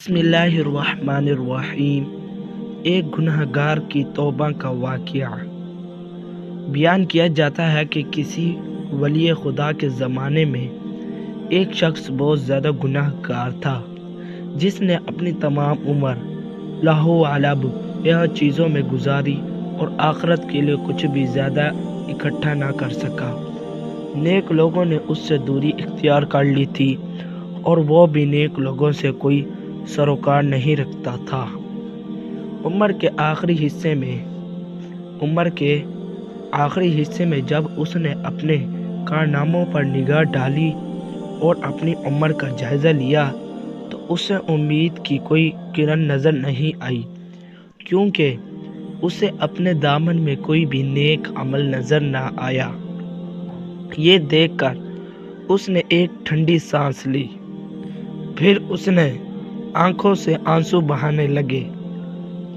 بسم اللہ الرحمن الرحیم۔ ایک گنہگار کی توبہ کا واقعہ بیان کیا جاتا ہے کہ کسی ولی خدا کے زمانے میں ایک شخص بہت زیادہ گناہ گار تھا، جس نے اپنی تمام عمر لہو علب یہ چیزوں میں گزاری اور آخرت کے لیے کچھ بھی زیادہ اکٹھا نہ کر سکا۔ نیک لوگوں نے اس سے دوری اختیار کر لی تھی اور وہ بھی نیک لوگوں سے کوئی سروکار نہیں رکھتا تھا۔ عمر کے آخری حصے میں جب اس نے اپنے کارناموں پر نگاہ ڈالی اور اپنی عمر کا جائزہ لیا تو اسے امید کی کوئی کرن نظر نہیں آئی، کیونکہ اسے اپنے دامن میں کوئی بھی نیک عمل نظر نہ آیا۔ یہ دیکھ کر اس نے ایک ٹھنڈی سانس لی، پھر اس نے آنکھوں سے آنسو بہانے لگے۔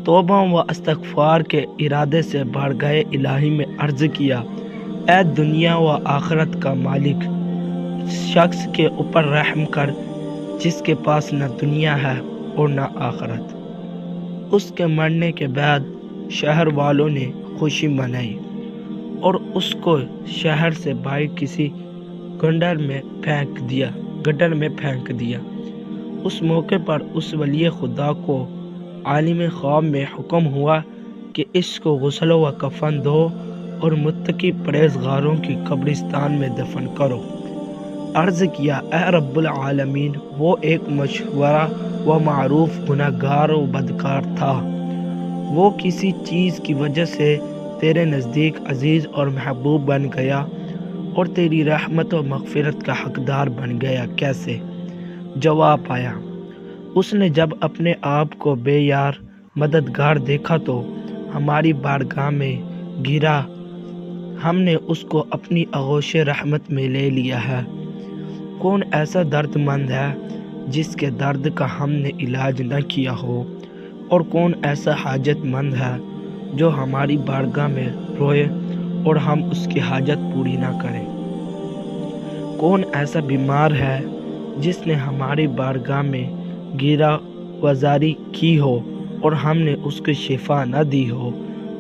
توبہ و استغفار کے ارادے سے بارگاہ الہی میں عرض کیا، اے دنیا و آخرت کا مالک، شخص کے اوپر رحم کر جس کے پاس نہ دنیا ہے اور نہ آخرت۔ اس کے مرنے کے بعد شہر والوں نے خوشی منائی اور اس کو شہر سے باہر کسی گڈر میں پھینک دیا۔ اس موقع پر اس ولی خدا کو عالم خواب میں حکم ہوا کہ اس کو غسل و کفن دو اور متقی پرہیزگاروں کی قبرستان میں دفن کرو۔ عرض کیا، اے رب العالمین، وہ ایک مشہور و معروف گنہگار و بدکار تھا۔ وہ کسی چیز کی وجہ سے تیرے نزدیک عزیز اور محبوب بن گیا اور تیری رحمت و مغفرت کا حقدار بن گیا، کیسے؟ جواب آیا، اس نے جب اپنے آپ کو بے یار مددگار دیکھا تو ہماری بارگاہ میں گرا، ہم نے اس کو اپنی آغوش رحمت میں لے لیا ہے۔ کون ایسا درد مند ہے جس کے درد کا ہم نے علاج نہ کیا ہو، اور کون ایسا حاجت مند ہے جو ہماری بارگاہ میں روئے اور ہم اس کی حاجت پوری نہ کریں۔ کون ایسا بیمار ہے جس نے ہماری بارگاہ میں گرا وزاری کی ہو اور ہم نے اس کو شفا نہ دی ہو۔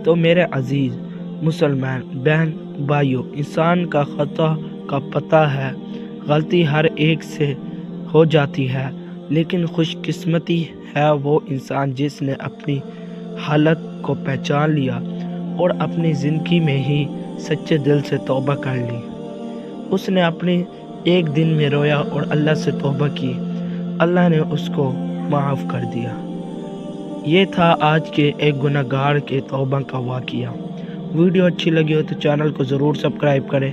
تو میرے عزیز مسلمان بہن بھائیوں، انسان کا خطا کا پتہ ہے، غلطی ہر ایک سے ہو جاتی ہے، لیکن خوش قسمتی ہے وہ انسان جس نے اپنی حالت کو پہچان لیا اور اپنی زندگی میں ہی سچے دل سے توبہ کر لی۔ اس نے اپنے ایک دن میں رویا اور اللہ سے توبہ کی، اللہ نے اس کو معاف کر دیا۔ یہ تھا آج کے ایک گنہگار کے توبہ کا واقعہ۔ ویڈیو اچھی لگی ہو تو چینل کو ضرور سبسکرائب کریں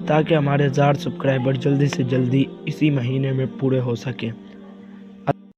تاکہ ہمارے 1000 سبسکرائبر جلدی سے جلدی اسی مہینے میں پورے ہو سکیں۔